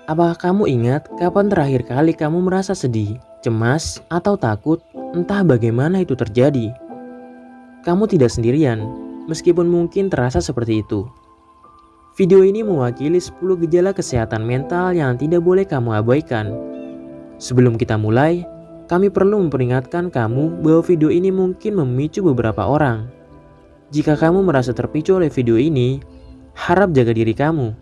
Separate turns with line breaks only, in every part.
Apakah kamu ingat kapan terakhir kali kamu merasa sedih, cemas, atau takut? Entah bagaimana itu terjadi. Kamu tidak sendirian, meskipun mungkin terasa seperti itu. Video ini mewakili 10 gejala kesehatan mental yang tidak boleh kamu abaikan. Sebelum kita mulai, kami perlu memperingatkan kamu bahwa video ini mungkin memicu beberapa orang. Jika kamu merasa terpicu oleh video ini, harap jaga diri kamu.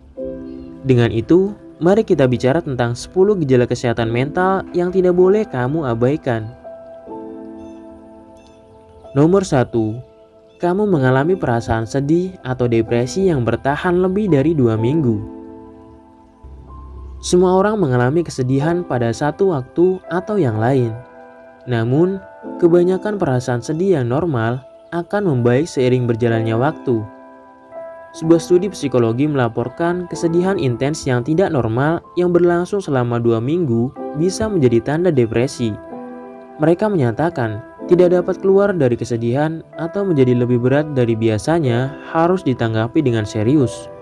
Dengan itu, mari kita bicara tentang 10 gejala kesehatan mental yang tidak boleh kamu abaikan. Nomor 1. Kamu mengalami perasaan sedih atau depresi yang bertahan lebih dari 2 minggu. Semua orang mengalami kesedihan pada satu waktu atau yang lain. Namun, kebanyakan perasaan sedih yang normal akan membaik seiring berjalannya waktu. Sebuah studi psikologi melaporkan kesedihan intens yang tidak normal yang berlangsung selama 2 minggu bisa menjadi tanda depresi. Mereka menyatakan tidak dapat keluar dari kesedihan atau menjadi lebih berat dari biasanya harus ditanggapi dengan serius.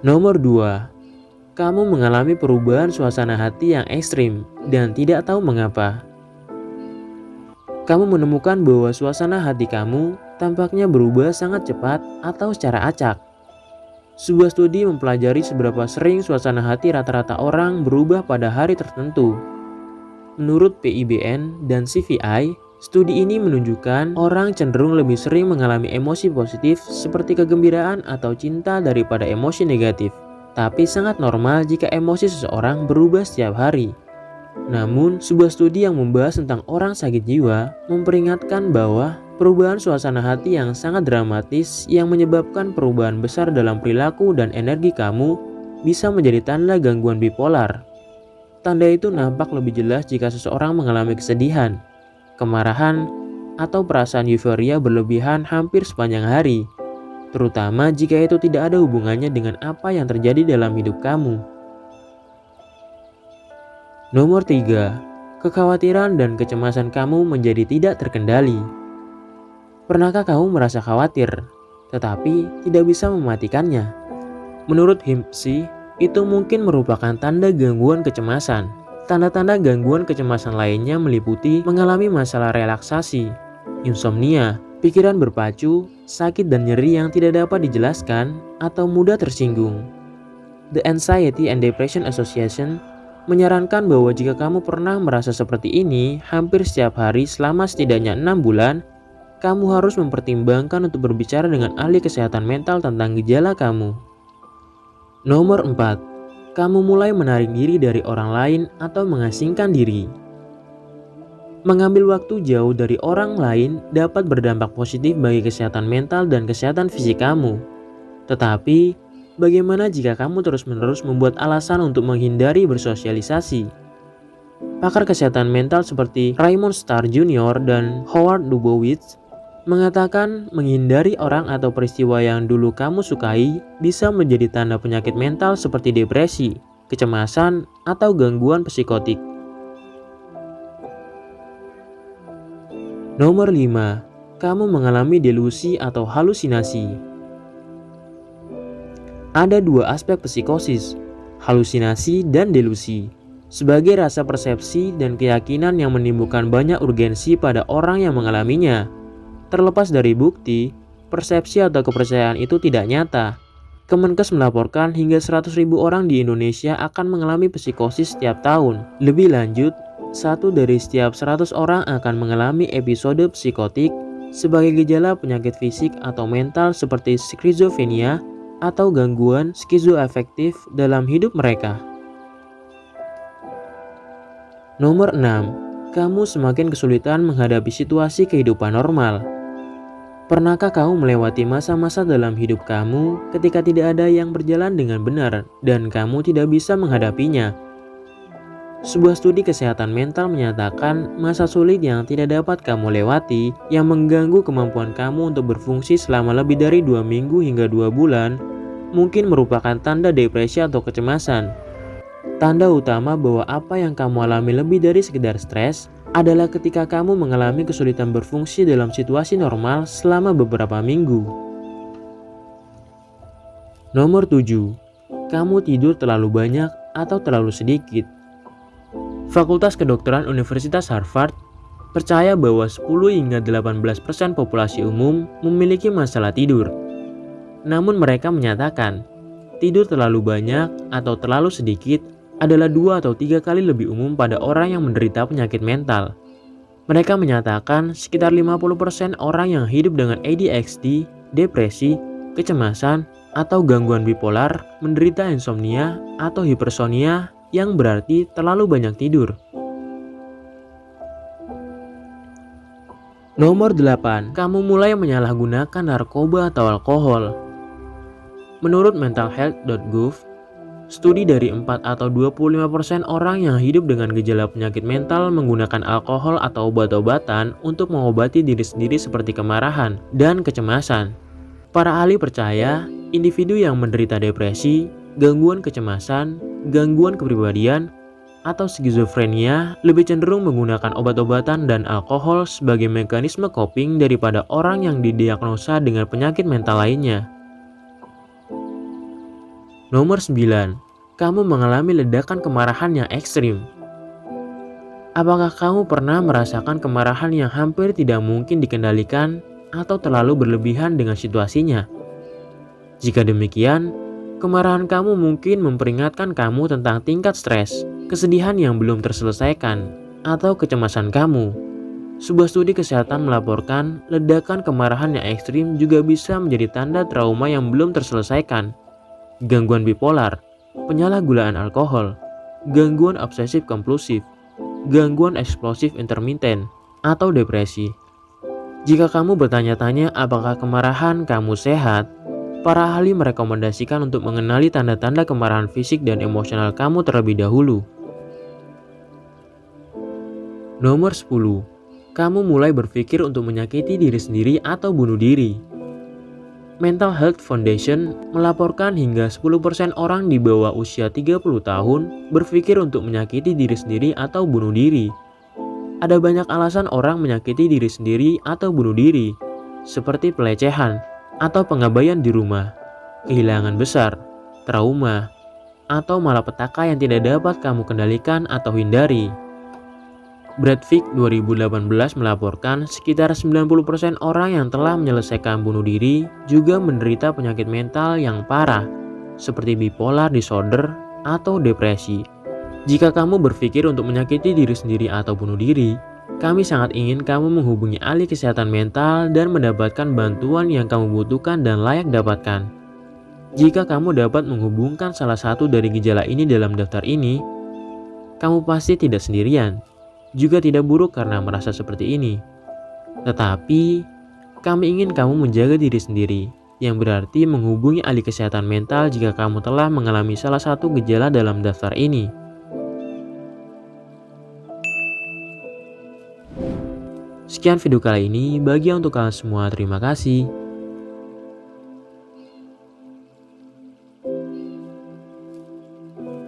Nomor 2. Kamu mengalami perubahan suasana hati yang ekstrim dan tidak tahu mengapa. Kamu menemukan bahwa suasana hati kamu tampaknya berubah sangat cepat atau secara acak. Sebuah studi mempelajari seberapa sering suasana hati rata-rata orang berubah pada hari tertentu. Menurut PIBN dan CVI, studi ini menunjukkan orang cenderung lebih sering mengalami emosi positif seperti kegembiraan atau cinta daripada emosi negatif. Tapi sangat normal jika emosi seseorang berubah setiap hari. Namun, sebuah studi yang membahas tentang orang sakit jiwa memperingatkan bahwa perubahan suasana hati yang sangat dramatis yang menyebabkan perubahan besar dalam perilaku dan energi kamu bisa menjadi tanda gangguan bipolar. Tanda itu nampak lebih jelas jika seseorang mengalami kesedihan, kemarahan, atau perasaan euforia berlebihan hampir sepanjang hari, terutama jika itu tidak ada hubungannya dengan apa yang terjadi dalam hidup kamu. Nomor 3. Kekhawatiran dan kecemasan kamu menjadi tidak terkendali. Pernahkah kamu merasa khawatir, tetapi tidak bisa mematikannya? Menurut HIMSI, itu mungkin merupakan tanda gangguan kecemasan. Tanda-tanda gangguan kecemasan lainnya meliputi mengalami masalah relaksasi, insomnia, pikiran berpacu, sakit dan nyeri yang tidak dapat dijelaskan, atau mudah tersinggung. The Anxiety and Depression Association menyarankan bahwa jika kamu pernah merasa seperti ini hampir setiap hari selama setidaknya 6 bulan, kamu harus mempertimbangkan untuk berbicara dengan ahli kesehatan mental tentang gejala kamu. Nomor 4. Kamu mulai menarik diri dari orang lain atau mengasingkan diri. Mengambil waktu jauh dari orang lain dapat berdampak positif bagi kesehatan mental dan kesehatan fisik kamu. Tetapi, bagaimana jika kamu terus-menerus membuat alasan untuk menghindari bersosialisasi? Pakar kesehatan mental seperti Raymond Starr Jr. dan Howard Dubowitz mengatakan menghindari orang atau peristiwa yang dulu kamu sukai bisa menjadi tanda penyakit mental seperti depresi, kecemasan, atau gangguan psikotik. Nomor 5. Kamu mengalami delusi atau halusinasi. Ada dua aspek psikosis, halusinasi dan delusi, sebagai rasa persepsi dan keyakinan yang menimbulkan banyak urgensi pada orang yang mengalaminya. Terlepas dari bukti, persepsi atau kepercayaan itu tidak nyata. Kemenkes melaporkan hingga 100.000 orang di Indonesia akan mengalami psikosis setiap tahun. Lebih lanjut, 1 dari setiap 100 orang akan mengalami episode psikotik sebagai gejala penyakit fisik atau mental seperti skizofrenia atau gangguan skizoafektif dalam hidup mereka. Nomor 6. Kamu semakin kesulitan menghadapi situasi kehidupan normal. Pernahkah kamu melewati masa-masa dalam hidup kamu ketika tidak ada yang berjalan dengan benar dan kamu tidak bisa menghadapinya? Sebuah studi kesehatan mental menyatakan masa sulit yang tidak dapat kamu lewati yang mengganggu kemampuan kamu untuk berfungsi selama lebih dari 2 minggu hingga 2 bulan mungkin merupakan tanda depresi atau kecemasan. Tanda utama bahwa apa yang kamu alami lebih dari sekedar stres adalah ketika kamu mengalami kesulitan berfungsi dalam situasi normal selama beberapa minggu. Nomor 7. kamu tidur terlalu banyak atau terlalu sedikit. Fakultas Kedokteran Universitas Harvard percaya bahwa 10 hingga 18% populasi umum memiliki masalah tidur. Namun mereka menyatakan, tidur terlalu banyak atau terlalu sedikit adalah 2 atau 3 kali lebih umum pada orang yang menderita penyakit mental. Mereka menyatakan sekitar 50% orang yang hidup dengan ADHD, depresi, kecemasan, atau gangguan bipolar menderita insomnia atau hipersonia yang berarti terlalu banyak tidur. Nomor 8, kamu mulai menyalahgunakan narkoba atau alkohol. Menurut mentalhealth.gov, studi dari 4 atau 25% orang yang hidup dengan gejala penyakit mental menggunakan alkohol atau obat-obatan untuk mengobati diri sendiri seperti kemarahan dan kecemasan. Para ahli percaya, individu yang menderita depresi, gangguan kecemasan, gangguan kepribadian, atau skizofrenia lebih cenderung menggunakan obat-obatan dan alkohol sebagai mekanisme coping daripada orang yang didiagnosa dengan penyakit mental lainnya. Nomor 9, kamu mengalami ledakan kemarahan yang ekstrim. Apakah kamu pernah merasakan kemarahan yang hampir tidak mungkin dikendalikan atau terlalu berlebihan dengan situasinya? Jika demikian, kemarahan kamu mungkin memperingatkan kamu tentang tingkat stres, kesedihan yang belum terselesaikan, atau kecemasan kamu. Sebuah studi kesehatan melaporkan ledakan kemarahan yang ekstrim juga bisa menjadi tanda trauma yang belum terselesaikan, gangguan bipolar, penyalahgunaan alkohol, gangguan obsesif kompulsif, gangguan eksplosif intermiten, atau depresi. Jika kamu bertanya-tanya apakah kemarahan kamu sehat, para ahli merekomendasikan untuk mengenali tanda-tanda kemarahan fisik dan emosional kamu terlebih dahulu. Nomor 10, kamu mulai berpikir untuk menyakiti diri sendiri atau bunuh diri. Mental Health Foundation melaporkan hingga 10% orang di bawah usia 30 tahun berpikir untuk menyakiti diri sendiri atau bunuh diri. Ada banyak alasan orang menyakiti diri sendiri atau bunuh diri, seperti pelecehan atau pengabaian di rumah, kehilangan besar, trauma, atau malapetaka yang tidak dapat kamu kendalikan atau hindari. Bradford 2018 melaporkan sekitar 90% orang yang telah menyelesaikan bunuh diri juga menderita penyakit mental yang parah, seperti bipolar disorder atau depresi. Jika kamu berpikir untuk menyakiti diri sendiri atau bunuh diri, kami sangat ingin kamu menghubungi ahli kesehatan mental dan mendapatkan bantuan yang kamu butuhkan dan layak dapatkan. Jika kamu dapat menghubungkan salah satu dari gejala ini dalam daftar ini, kamu pasti tidak sendirian. Juga tidak buruk karena merasa seperti ini. Tetapi, kami ingin kamu menjaga diri sendiri, yang berarti menghubungi ahli kesehatan mental jika kamu telah mengalami salah satu gejala dalam daftar ini. Sekian video kali ini, bagi untuk kalian semua terima kasih.